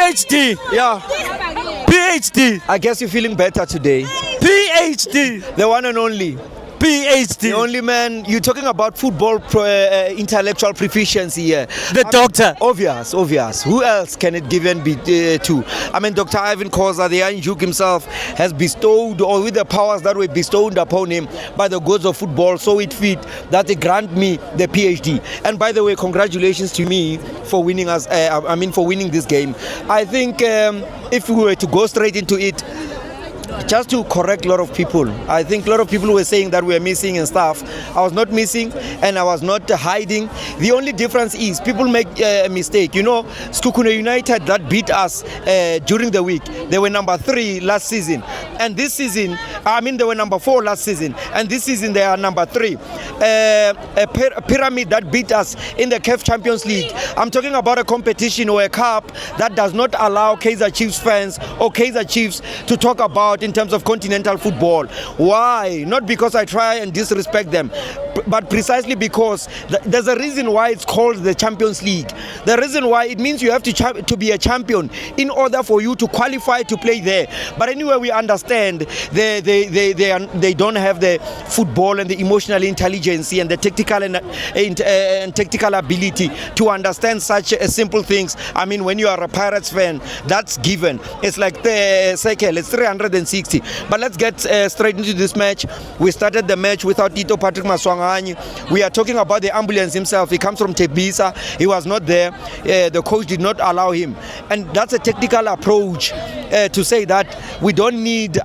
PhD. Yeah. PhD. I guess you're feeling better today. PhD. The one and only. PhD. The only man. You're talking about football intellectual proficiency here. The doctor. Obvious. Who else can it given be to? I mean, Dr. Ivan Khoza, the Anjuk himself, has bestowed, or with the powers that were bestowed upon him by the gods of football, so it fit that they grant me the PhD. And by the way, congratulations to me for winning us. For winning this game. I think if we were to go straight into it, just to correct a lot of people, I think a lot of people were saying that we were missing and stuff. I was not missing and I was not hiding. The only difference is people make a mistake. You know, Skukune United that beat us during the week, they were number 3 last season. And this season, they were number 4 last season. And this season they are number 3. A pyramid that beat us in the CAF Champions League. I'm talking about a competition or a cup that does not allow Kaizer Chiefs fans or Kaizer Chiefs to talk about in terms of continental football. Why? Not because I try and disrespect them, but precisely because there's a reason why it's called the Champions League. The reason why it means you have to be a champion in order for you to qualify to play there. But anyway, we understand they don't have the football and the emotional intelligence and the tactical and tactical ability to understand such simple things. I mean, when you are a Pirates fan, that's given. It's like the cycle. It's 360. But let's get straight into this match. We started the match without Tito Patrick Maswanganyi. We are talking about the ambulance himself. He comes from Tebisa. He was not there. The coach did not allow him. And that's a technical approach to say that we don't need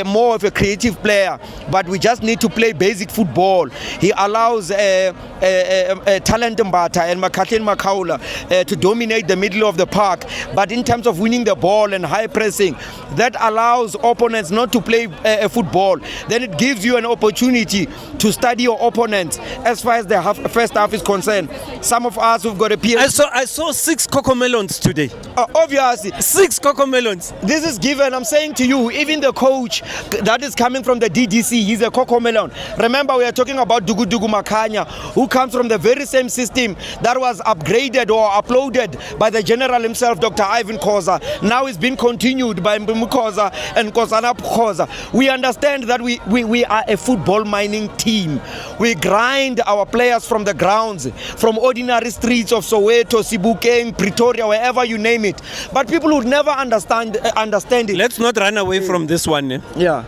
more of a creative player, but we just need to play basic football. He allows Talent Mbata and Makatlin Makaula to dominate the middle of the park. But in terms of winning the ball and high pressing, that allows opponents not to play football. Then it gives you an opportunity to study your opponent as far as the first half is concerned. Some of us who've got a PhD. I saw 6 cocomelons today. Obviously. 6 cocomelons. This is given. I'm saying to you, even the coach that is coming from the DDC, he's a cocomelon. Remember, we are talking about Dugu Makanya, who comes from the very same system that was upgraded or uploaded by the general himself, Dr. Ivan Khoza. Now it's been continued by Mkoza and Kosana Khoza. We understand that we are a football mining team. We grind our players from the grounds, from ordinary streets of Soweto, Sebokeng, Pretoria, wherever you name it. But people would never understand it. Let's not run away from this one. Yeah.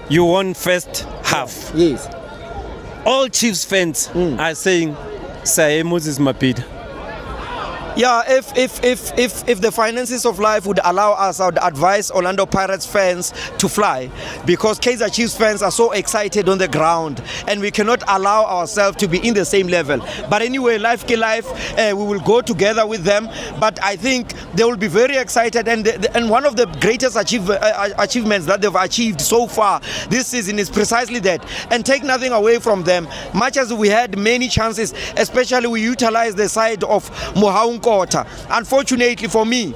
You won first half. Yes. All Chiefs fans are saying, Sae Moses Mapida. Yeah, if the finances of life would allow us, I would advise Orlando Pirates fans to fly, because Kaizer Chiefs fans are so excited on the ground and we cannot allow ourselves to be in the same level. But anyway, life, we will go together with them. But I think they will be very excited, and one of the greatest achievements that they've achieved so far this season is precisely that. And take nothing away from them. Much as we had many chances, especially we utilized the side of Mohaunko. Unfortunately for me,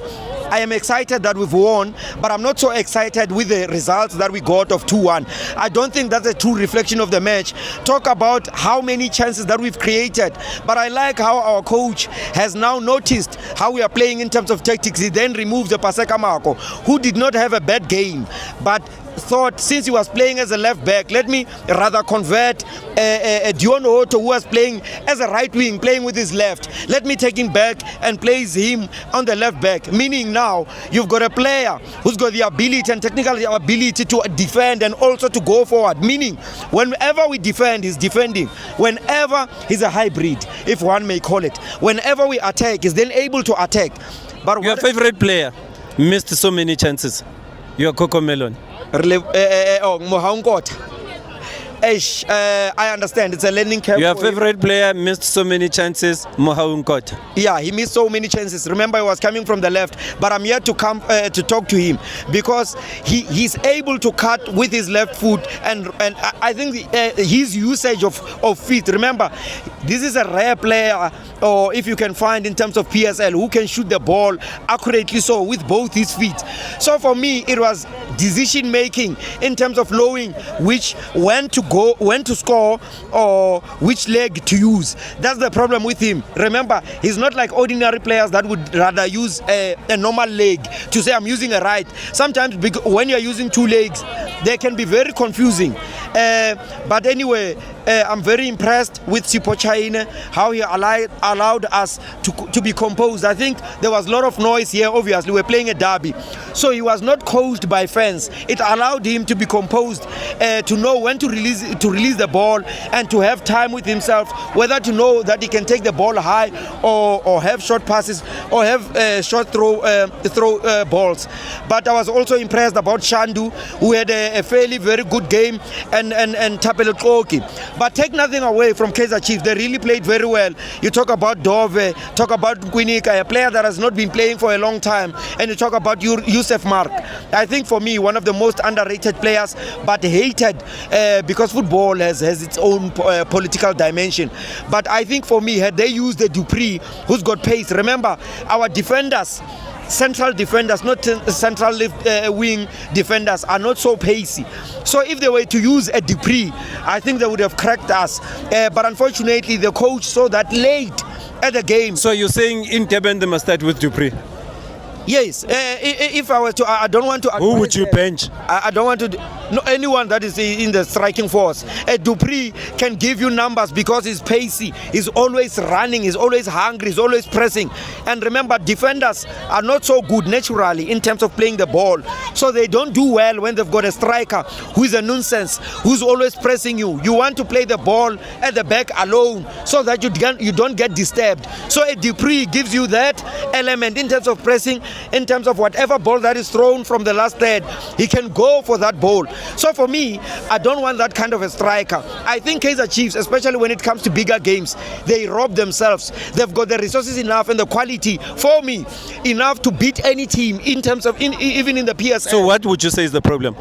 I am excited that we've won, but I'm not so excited with the results that we got of 2-1. I don't think that's a true reflection of the match. Talk about how many chances that we've created, but I like how our coach has now noticed how we are playing in terms of tactics. He then removes the Paseka Marco, who did not have a bad game, but thought since he was playing as a left back, let me rather convert Dion Otto, who was playing as a right wing, playing with his left. Let me take him back and place him on the left back, meaning now you've got a player who's got the ability and technical ability to defend and also to go forward, meaning whenever we defend, he's defending. Whenever he's a hybrid, if one may call it, whenever we attack, he's then able to attack. But your favorite player missed so many chances. Your Cocomelon. Mohaunko. I understand it's a learning curve. Your favorite player missed so many chances, Mohaunko. Yeah, he missed so many chances. Remember, he was coming from the left, but I'm here to come to talk to him because he's able to cut with his left foot, and I think his usage of feet. Remember, this is a rare player, or if you can find in terms of PSL, who can shoot the ball accurately so with both his feet. So for me, it was decision making in terms of knowing when to when to score or which leg to use. That's the problem with him. Remember, he's not like ordinary players that would rather use a normal leg to say I'm using a right. Sometimes when you're using two legs, they can be very confusing. But anyway, I'm very impressed with Sipho Chaine, how he allowed us to be composed. I think there was a lot of noise here. Obviously, we're playing a derby, so he was not coached by fans. It allowed him to be composed, to know when to release the ball, and to have time with himself, whether to know that he can take the ball high or have short passes or have short throw balls. But I was also impressed about Shandu, who had a fairly very good game, and Thapelo Koki. But take nothing away from Kaizer Chiefs. They really played very well. You talk about Dove, talk about Kwinika, a player that has not been playing for a long time, and you talk about Yusuf Mark. I think for me, one of the most underrated players, but hated because football has its own political dimension. But I think for me, had they used the Dupree, who's got pace, remember, our defenders, central defenders, not central wing defenders, are not so pacey. So if they were to use a Dupree, I think they would have cracked us. But unfortunately, the coach saw that late at the game. So you're saying in Durban they must start with Dupree? Yes. If I were to, I don't want to. Who would you bench? I don't want to. No, anyone that is in the striking force. Dupree can give you numbers because he's pacey. He's always running. He's always hungry. He's always pressing. And remember, defenders are not so good naturally in terms of playing the ball. So they don't do well when they've got a striker who is a nuisance, who's always pressing you. You want to play the ball at the back alone so that you don't get disturbed. So a Dupree gives you that element in terms of pressing. In terms of whatever ball that is thrown from the last third, he can go for that ball. So for me, I don't want that kind of a striker. I think Kaizer Chiefs, especially when it comes to bigger games, they rob themselves. They've got the resources enough and the quality, for me, enough to beat any team in terms of even in the PSL. So what would you say is the problem?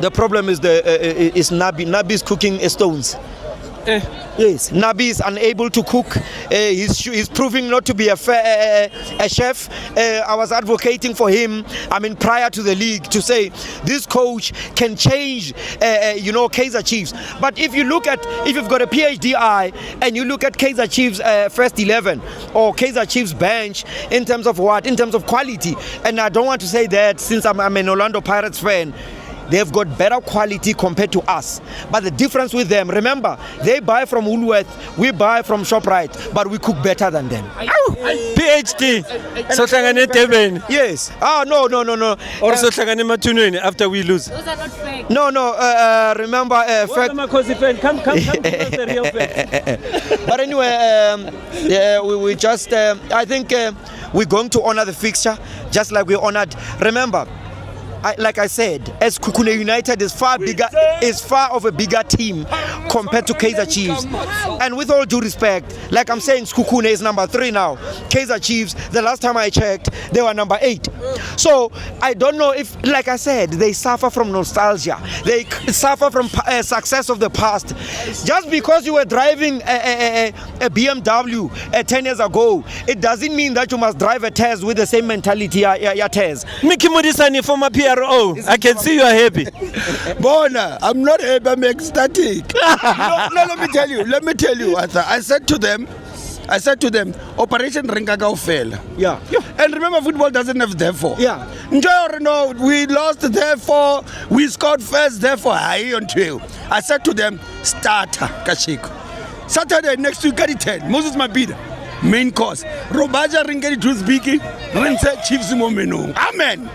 The problem is is Nabi. Nabi is cooking stones. Yes, Nabi is unable to cook. He's proving not to be a chef. I was advocating for him, prior to the league, to say this coach can change, Kaizer Chiefs. But if you've got a PhD eye and you look at Kaizer Chiefs first 11 or Kaizer Chiefs bench in terms of what? In terms of quality. And I don't want to say that since I'm an Orlando Pirates fan. They've got better quality compared to us. But the difference with them, remember, they buy from Woolworth, we buy from ShopRite, but we cook better than them. PhD. So Durban. Yes. No. Or so Matunweni after we lose. Those are not fake. No. Remember, Come to the real fact. But anyway, we just, I think we're going to honor the fixture just like we honored. Remember, like I said, as Kukune United is far of a bigger team compared to Kaizer Chiefs. And with all due respect, like I'm saying, Kukune is number 3 now. Kaizer Chiefs, the last time I checked, they were number 8. So I don't know if, like I said, they suffer from nostalgia. They suffer from success of the past. Just because you were driving a BMW 10 years ago, it doesn't mean that you must drive a Tez with the same mentality. Tez. Mickey Modisane, former PRO. I can see you are happy. Bona, I'm not happy, I'm ecstatic. No, let me tell you, Arthur. I said to them, Operation Ringaga fell. Yeah. And remember, football doesn't have therefore. Yeah. No, we lost therefore, we scored first, therefore, I said to them, starter, Kashiko. Saturday, next week, 10, Moses Mabida. Main course. Robaja ringeri to speaking. Rinse Chiefs momeno. Amen.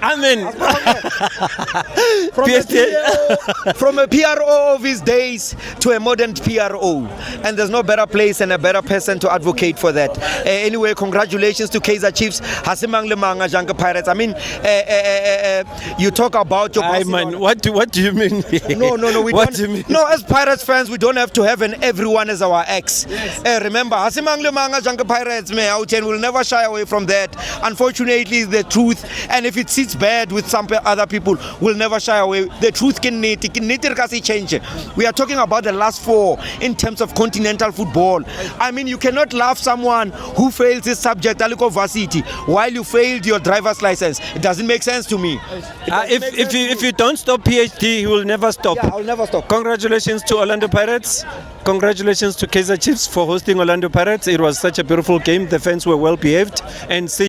From a PRO of his days to a modern PRO, and there's no better place and a better person to advocate for that. Anyway, congratulations to Kaizer Chiefs. Hasimang Lemanga Janka Pirates. You talk about your man, what do you mean? No. What do you mean? No, as Pirates fans, we don't have to have everyone as our ex. Remember, Hasimang Lemanga Janka Pirates. Pirates, and we'll never shy away from that. Unfortunately, the truth, and if it sits bad with some other people, we'll never shy away. The truth can change. We are talking about the last 4 in terms of continental football. I mean, you cannot love someone who fails his subject, Aliko Varsity, while you failed your driver's license. It doesn't make sense to me. If you don't stop PhD, he will never stop. Yeah, I'll never stop. Congratulations to Orlando Pirates. Congratulations to Kaizer Chiefs for hosting Orlando Pirates. It was such a beautiful game. The fans were well behaved. And